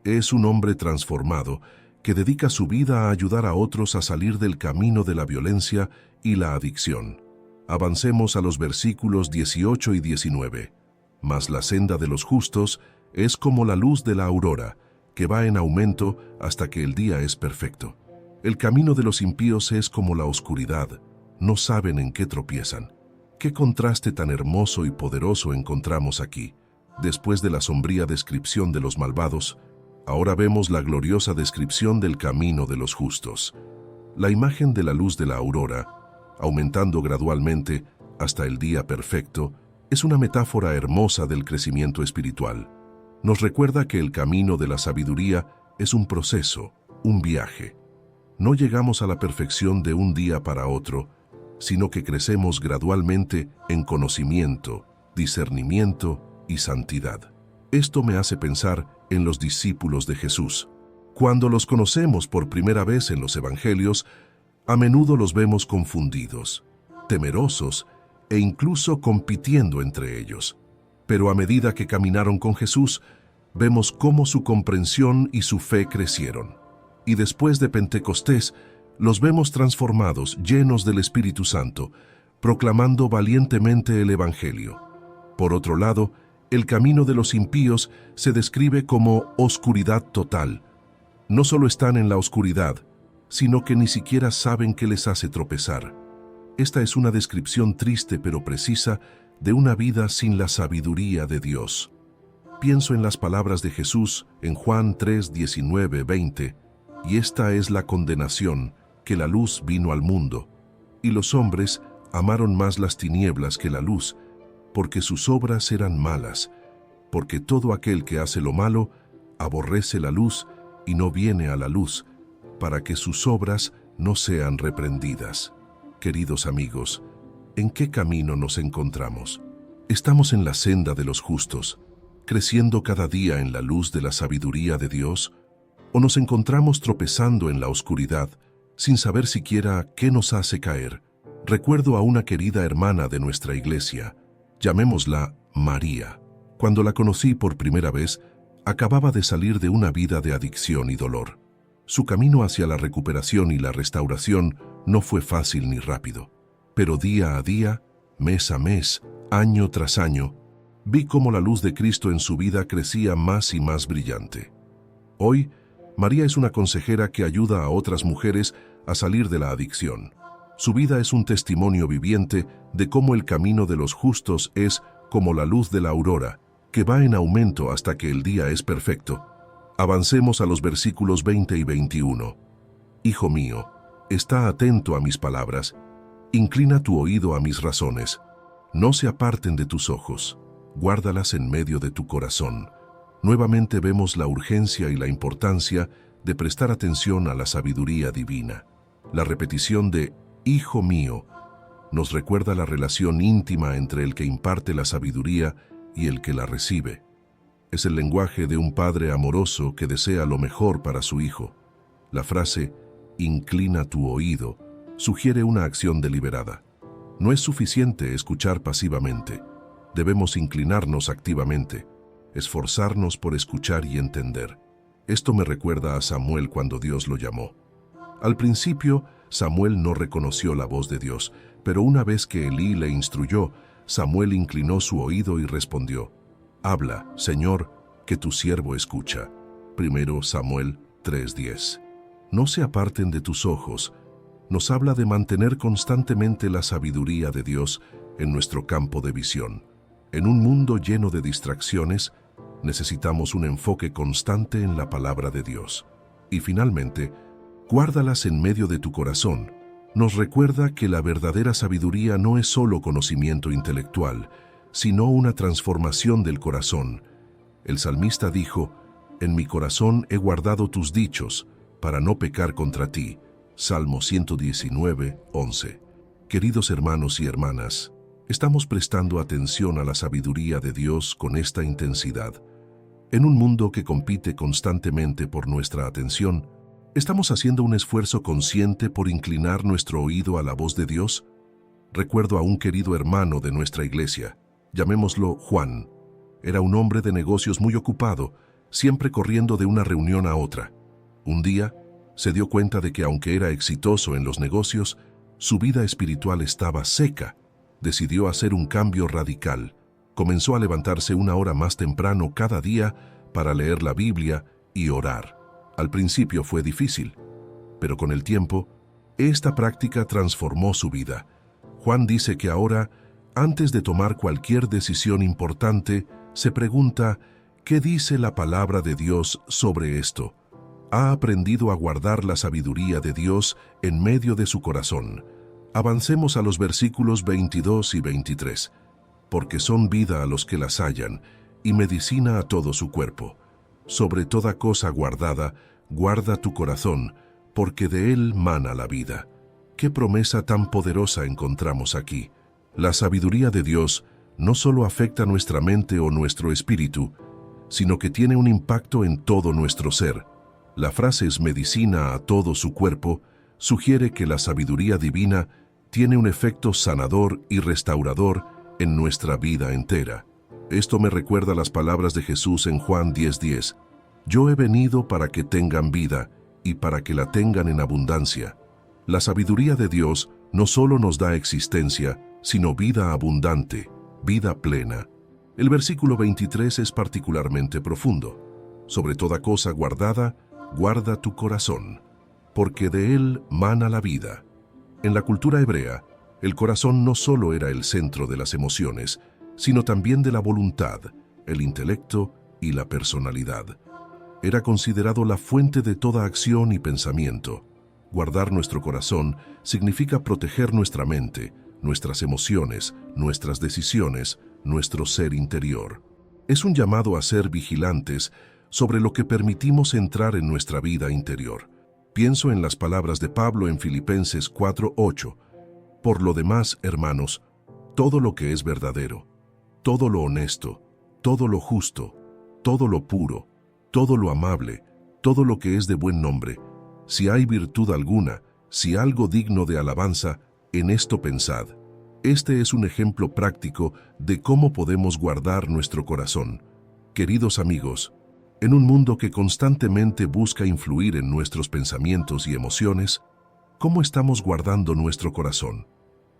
es un hombre transformado que dedica su vida a ayudar a otros a salir del camino de la violencia y la adicción. Avancemos a los versículos 18 y 19. Mas la senda de los justos es como la luz de la aurora, que va en aumento hasta que el día es perfecto. El camino de los impíos es como la oscuridad, no saben en qué tropiezan. Qué contraste tan hermoso y poderoso encontramos aquí. Después de la sombría descripción de los malvados, ahora vemos la gloriosa descripción del camino de los justos. La imagen de la luz de la aurora, aumentando gradualmente hasta el día perfecto, es una metáfora hermosa del crecimiento espiritual. Nos recuerda que el camino de la sabiduría es un proceso, un viaje. No llegamos a la perfección de un día para otro, sino que crecemos gradualmente en conocimiento, discernimiento y santidad. Esto me hace pensar en los discípulos de Jesús. Cuando los conocemos por primera vez en los evangelios, a menudo los vemos confundidos, temerosos e incluso compitiendo entre ellos. Pero a medida que caminaron con Jesús, vemos cómo su comprensión y su fe crecieron. Y después de Pentecostés, los vemos transformados, llenos del Espíritu Santo, proclamando valientemente el Evangelio. Por otro lado, el camino de los impíos se describe como oscuridad total. No solo están en la oscuridad, sino que ni siquiera saben qué les hace tropezar. Esta es una descripción triste pero precisa de una vida sin la sabiduría de Dios. Pienso en las palabras de Jesús en Juan 3, 19, 20. Y esta es la condenación, que la luz vino al mundo, y los hombres amaron más las tinieblas que la luz, porque sus obras eran malas, porque todo aquel que hace lo malo aborrece la luz y no viene a la luz, para que sus obras no sean reprendidas. Queridos amigos, ¿en qué camino nos encontramos? ¿Estamos en la senda de los justos, creciendo cada día en la luz de la sabiduría de Dios? ¿O nos encontramos tropezando en la oscuridad, sin saber siquiera qué nos hace caer? Recuerdo a una querida hermana de nuestra iglesia, llamémosla María. Cuando la conocí por primera vez, acababa de salir de una vida de adicción y dolor. Su camino hacia la recuperación y la restauración no fue fácil ni rápido. Pero día a día, mes a mes, año tras año, vi cómo la luz de Cristo en su vida crecía más y más brillante. Hoy, María es una consejera que ayuda a otras mujeres a salir de la adicción. Su vida es un testimonio viviente de cómo el camino de los justos es como la luz de la aurora, que va en aumento hasta que el día es perfecto. Avancemos a los versículos 20 y 21. Hijo mío, está atento a mis palabras, inclina tu oído a mis razones. No se aparten de tus ojos, guárdalas en medio de tu corazón. Nuevamente vemos la urgencia y la importancia de prestar atención a la sabiduría divina. La repetición de «Hijo mío» nos recuerda la relación íntima entre el que imparte la sabiduría y el que la recibe. Es el lenguaje de un padre amoroso que desea lo mejor para su hijo. La frase «inclina tu oído» sugiere una acción deliberada. No es suficiente escuchar pasivamente. Debemos inclinarnos activamente, esforzarnos por escuchar y entender. Esto me recuerda a Samuel cuando Dios lo llamó. Al principio, Samuel no reconoció la voz de Dios, pero una vez que Elí le instruyó, Samuel inclinó su oído y respondió: «Habla, Señor, que tu siervo escucha». 1 Samuel 3:10. No se aparten de tus ojos. Nos habla de mantener constantemente la sabiduría de Dios en nuestro campo de visión. En un mundo lleno de distracciones, necesitamos un enfoque constante en la palabra de Dios. Y finalmente, guárdalas en medio de tu corazón. Nos recuerda que la verdadera sabiduría no es solo conocimiento intelectual, sino una transformación del corazón. El salmista dijo: «En mi corazón he guardado tus dichos, para no pecar contra ti». Salmo 119:11. Queridos hermanos y hermanas, ¿estamos prestando atención a la sabiduría de Dios con esta intensidad? En un mundo que compite constantemente por nuestra atención, ¿estamos haciendo un esfuerzo consciente por inclinar nuestro oído a la voz de Dios? Recuerdo a un querido hermano de nuestra iglesia, llamémoslo Juan. Era un hombre de negocios muy ocupado, siempre corriendo de una reunión a otra. Un día, se dio cuenta de que aunque era exitoso en los negocios, su vida espiritual estaba seca. Decidió hacer un cambio radical. Comenzó a levantarse 1 hora más temprano cada día para leer la Biblia y orar. Al principio fue difícil, pero con el tiempo, esta práctica transformó su vida. Juan dice que ahora, antes de tomar cualquier decisión importante, se pregunta: ¿qué dice la palabra de Dios sobre esto? Ha aprendido a guardar la sabiduría de Dios en medio de su corazón. Avancemos a los versículos 22 y 23. Porque son vida a los que las hallan, y medicina a todo su cuerpo. Sobre toda cosa guardada, guarda tu corazón, porque de él mana la vida. ¿Qué promesa tan poderosa encontramos aquí? La sabiduría de Dios no solo afecta nuestra mente o nuestro espíritu, sino que tiene un impacto en todo nuestro ser. La frase «es medicina a todo su cuerpo» sugiere que la sabiduría divina tiene un efecto sanador y restaurador en nuestra vida entera. Esto me recuerda las palabras de Jesús en Juan 10:10. «Yo he venido para que tengan vida y para que la tengan en abundancia». La sabiduría de Dios no solo nos da existencia, sino vida abundante, vida plena. El versículo 23 es particularmente profundo. Sobre toda cosa guardada, guarda tu corazón, porque de él mana la vida. En la cultura hebrea, el corazón no solo era el centro de las emociones, sino también de la voluntad, el intelecto y la personalidad. Era considerado la fuente de toda acción y pensamiento. Guardar nuestro corazón significa proteger nuestra mente, nuestras emociones, nuestras decisiones, nuestro ser interior. Es un llamado a ser vigilantes sobre lo que permitimos entrar en nuestra vida interior. Pienso en las palabras de Pablo en Filipenses 4:8. Por lo demás, hermanos, todo lo que es verdadero, todo lo honesto, todo lo justo, todo lo puro, todo lo amable, todo lo que es de buen nombre, si hay virtud alguna, si algo digno de alabanza, en esto pensad. Este es un ejemplo práctico de cómo podemos guardar nuestro corazón. Queridos amigos, en un mundo que constantemente busca influir en nuestros pensamientos y emociones, ¿cómo estamos guardando nuestro corazón?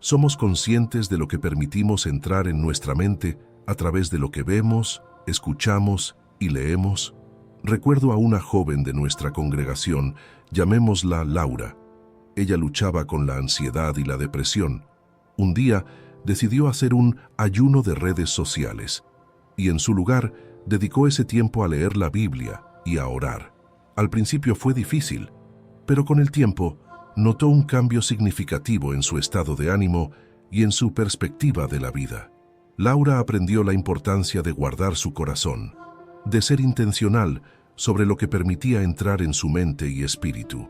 ¿Somos conscientes de lo que permitimos entrar en nuestra mente a través de lo que vemos, escuchamos y leemos? Recuerdo a una joven de nuestra congregación, llamémosla Laura. Ella luchaba con la ansiedad y la depresión. Un día decidió hacer un ayuno de redes sociales y en su lugar dedicó ese tiempo a leer la Biblia y a orar. Al principio fue difícil, pero con el tiempo notó un cambio significativo en su estado de ánimo y en su perspectiva de la vida. Laura aprendió la importancia de guardar su corazón, de ser intencional sobre lo que permitía entrar en su mente y espíritu.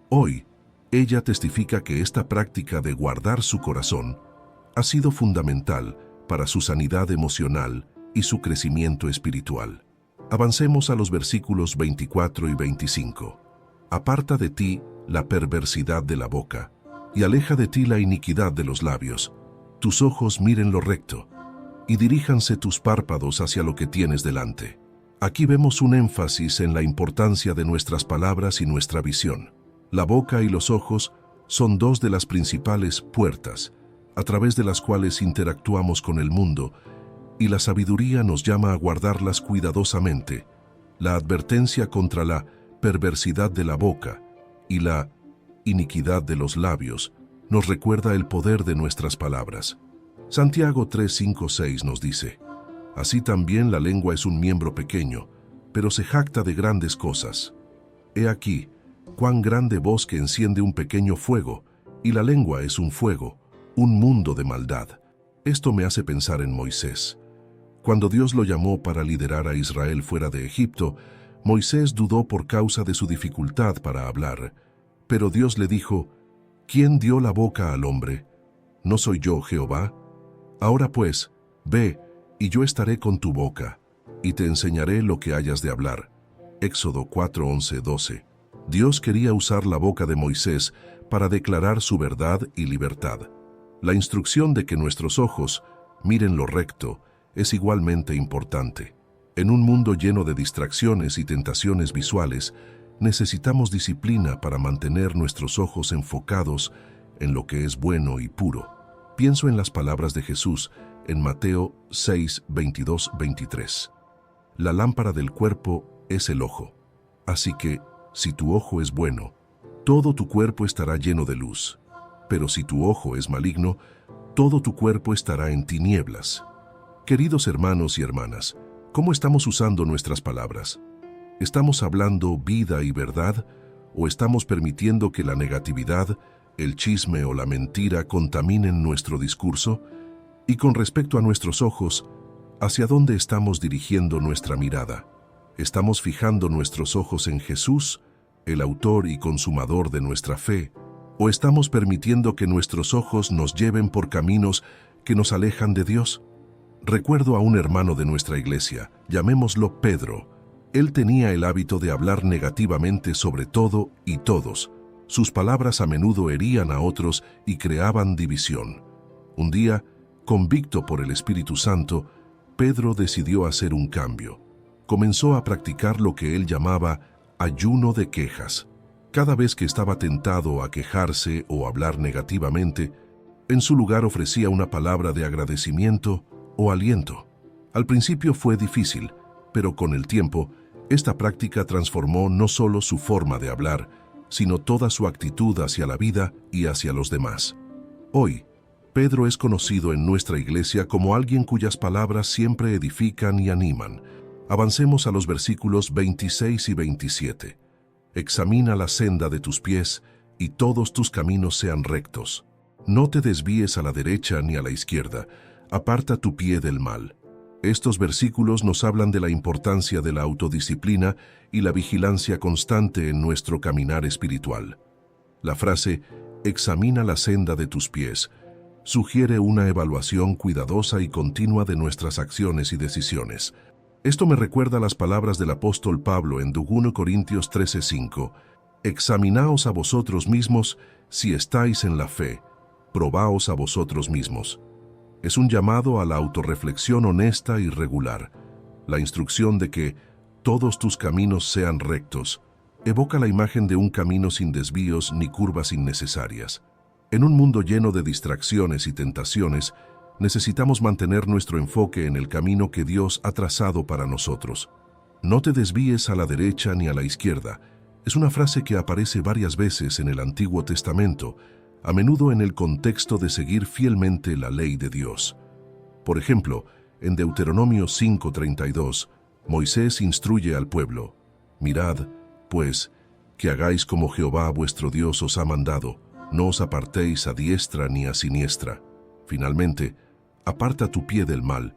Hoy, ella testifica que esta práctica de guardar su corazón ha sido fundamental para su sanidad emocional y su crecimiento espiritual. Avancemos a los versículos 24 y 25. Aparta de ti la perversidad de la boca, y aleja de ti la iniquidad de los labios. Tus ojos miren lo recto, y diríjanse tus párpados hacia lo que tienes delante. Aquí vemos un énfasis en la importancia de nuestras palabras y nuestra visión. La boca y los ojos son dos de las principales puertas a través de las cuales interactuamos con el mundo, y la sabiduría nos llama a guardarlas cuidadosamente. La advertencia contra la perversidad de la boca y la iniquidad de los labios nos recuerda el poder de nuestras palabras. Santiago 3:5-6 nos dice: así también la lengua es un miembro pequeño, pero se jacta de grandes cosas. He aquí, cuán grande bosque enciende un pequeño fuego, y la lengua es un fuego, un mundo de maldad. Esto me hace pensar en Moisés. Cuando Dios lo llamó para liderar a Israel fuera de Egipto, Moisés dudó por causa de su dificultad para hablar. Pero Dios le dijo: ¿quién dio la boca al hombre? ¿No soy yo, Jehová? Ahora pues, ve, y yo estaré con tu boca, y te enseñaré lo que hayas de hablar. Éxodo 4:11-12. Dios quería usar la boca de Moisés para declarar su verdad y libertad. La instrucción de que nuestros ojos miren lo recto es igualmente importante. En un mundo lleno de distracciones y tentaciones visuales, necesitamos disciplina para mantener nuestros ojos enfocados en lo que es bueno y puro. Pienso en las palabras de Jesús en Mateo 6:22-23. La lámpara del cuerpo es el ojo. Así que, si tu ojo es bueno, todo tu cuerpo estará lleno de luz. Pero si tu ojo es maligno, todo tu cuerpo estará en tinieblas. Queridos hermanos y hermanas, ¿cómo estamos usando nuestras palabras? ¿Estamos hablando vida y verdad, o estamos permitiendo que la negatividad, el chisme o la mentira contaminen nuestro discurso? Y con respecto a nuestros ojos, ¿hacia dónde estamos dirigiendo nuestra mirada? ¿Estamos fijando nuestros ojos en Jesús, el autor y consumador de nuestra fe, o estamos permitiendo que nuestros ojos nos lleven por caminos que nos alejan de Dios? Recuerdo a un hermano de nuestra iglesia, llamémoslo Pedro. Él tenía el hábito de hablar negativamente sobre todo y todos. Sus palabras a menudo herían a otros y creaban división. Un día, convicto por el Espíritu Santo, Pedro decidió hacer un cambio. Comenzó a practicar lo que él llamaba ayuno de quejas. Cada vez que estaba tentado a quejarse o hablar negativamente, en su lugar ofrecía una palabra de agradecimiento o aliento. Al principio fue difícil, pero con el tiempo, esta práctica transformó no solo su forma de hablar, sino toda su actitud hacia la vida y hacia los demás. Hoy, Pedro es conocido en nuestra iglesia como alguien cuyas palabras siempre edifican y animan. Avancemos a los versículos 26 y 27. Examina la senda de tus pies, y todos tus caminos sean rectos. No te desvíes a la derecha ni a la izquierda, aparta tu pie del mal. Estos versículos nos hablan de la importancia de la autodisciplina y la vigilancia constante en nuestro caminar espiritual. La frase, examina la senda de tus pies, sugiere una evaluación cuidadosa y continua de nuestras acciones y decisiones. Esto me recuerda las palabras del apóstol Pablo en 2 Corintios 13:5. Examinaos a vosotros mismos si estáis en la fe, probaos a vosotros mismos. Es un llamado a la autorreflexión honesta y regular. La instrucción de que todos tus caminos sean rectos evoca la imagen de un camino sin desvíos ni curvas innecesarias. En un mundo lleno de distracciones y tentaciones, necesitamos mantener nuestro enfoque en el camino que Dios ha trazado para nosotros. No te desvíes a la derecha ni a la izquierda. Es una frase que aparece varias veces en el Antiguo Testamento, a menudo en el contexto de seguir fielmente la ley de Dios. Por ejemplo, en Deuteronomio 5:32, Moisés instruye al pueblo: mirad, pues, que hagáis como Jehová vuestro Dios os ha mandado, no os apartéis a diestra ni a siniestra. Finalmente, aparta tu pie del mal.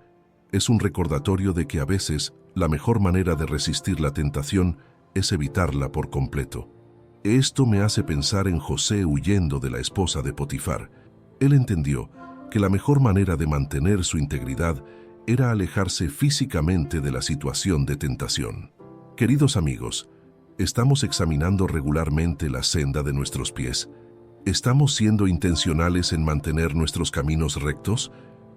Es un recordatorio de que a veces la mejor manera de resistir la tentación es evitarla por completo. Esto me hace pensar en José huyendo de la esposa de Potifar. Él entendió que la mejor manera de mantener su integridad era alejarse físicamente de la situación de tentación. Queridos amigos, ¿estamos examinando regularmente la senda de nuestros pies? ¿Estamos siendo intencionales en mantener nuestros caminos rectos?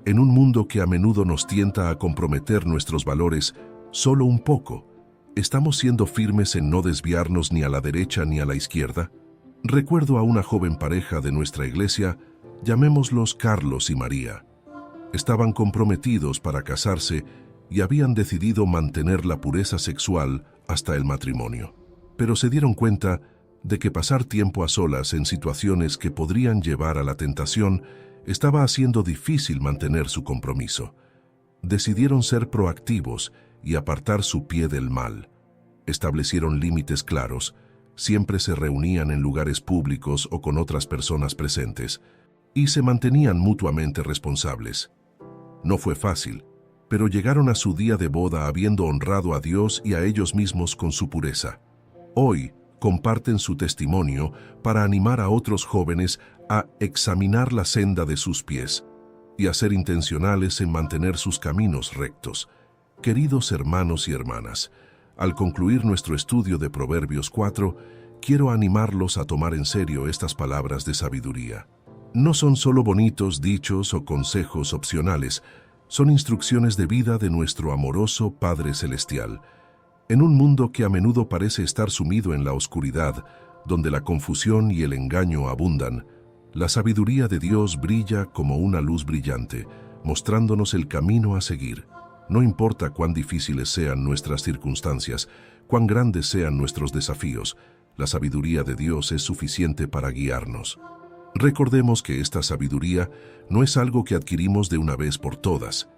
En un mundo que a menudo nos tienta a comprometer nuestros valores solo un poco, ¿estamos siendo firmes en no desviarnos ni a la derecha ni a la izquierda? Recuerdo a una joven pareja de nuestra iglesia, llamémoslos Carlos y María. Estaban comprometidos para casarse y habían decidido mantener la pureza sexual hasta el matrimonio. Pero se dieron cuenta de que pasar tiempo a solas en situaciones que podrían llevar a la tentación estaba haciendo difícil mantener su compromiso. Decidieron ser proactivos y apartar su pie del mal. Establecieron límites claros, siempre se reunían en lugares públicos o con otras personas presentes, y se mantenían mutuamente responsables. No fue fácil, pero llegaron a su día de boda habiendo honrado a Dios y a ellos mismos con su pureza. Hoy comparten su testimonio para animar a otros jóvenes a examinar la senda de sus pies y a ser intencionales en mantener sus caminos rectos. Queridos hermanos y hermanas, al concluir nuestro estudio de Proverbios 4, quiero animarlos a tomar en serio estas palabras de sabiduría. No son solo bonitos dichos o consejos opcionales, son instrucciones de vida de nuestro amoroso Padre Celestial. En un mundo que a menudo parece estar sumido en la oscuridad, donde la confusión y el engaño abundan, la sabiduría de Dios brilla como una luz brillante, mostrándonos el camino a seguir. No importa cuán difíciles sean nuestras circunstancias, cuán grandes sean nuestros desafíos, la sabiduría de Dios es suficiente para guiarnos. Recordemos que esta sabiduría no es algo que adquirimos de una vez por todas,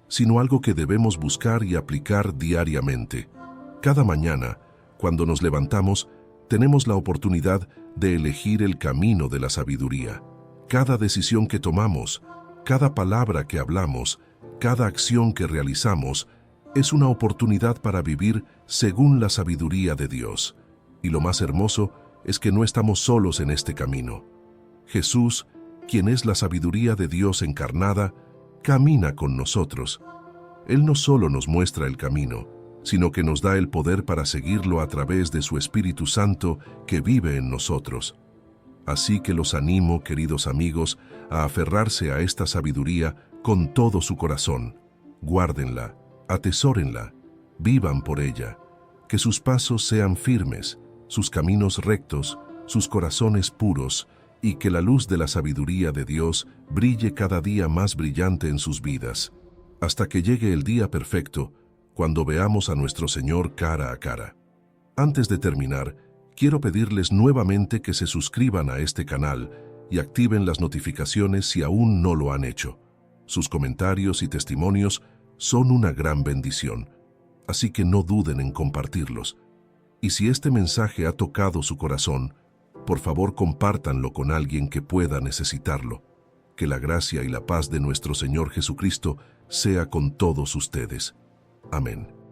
sino algo que debemos buscar y aplicar diariamente. Cada mañana, cuando nos levantamos, tenemos la oportunidad de elegir el camino de la sabiduría. Cada decisión que tomamos, cada palabra que hablamos, cada acción que realizamos, es una oportunidad para vivir según la sabiduría de Dios. Y lo más hermoso es que no estamos solos en este camino. Jesús, quien es la sabiduría de Dios encarnada, camina con nosotros. Él no solo nos muestra el camino, sino que nos da el poder para seguirlo a través de su Espíritu Santo que vive en nosotros. Así que los animo, queridos amigos, a aferrarse a esta sabiduría con todo su corazón. Guárdenla, atesórenla, vivan por ella. Que sus pasos sean firmes, sus caminos rectos, sus corazones puros, y que la luz de la sabiduría de Dios brille cada día más brillante en sus vidas, hasta que llegue el día perfecto, cuando veamos a nuestro Señor cara a cara. Antes de terminar, quiero pedirles nuevamente que se suscriban a este canal y activen las notificaciones si aún no lo han hecho. Sus comentarios y testimonios son una gran bendición. así que no duden en compartirlos. Y si este mensaje ha tocado su corazón, por favor compártanlo con alguien que pueda necesitarlo. Que la gracia y la paz de nuestro Señor Jesucristo sea con todos ustedes. Amén.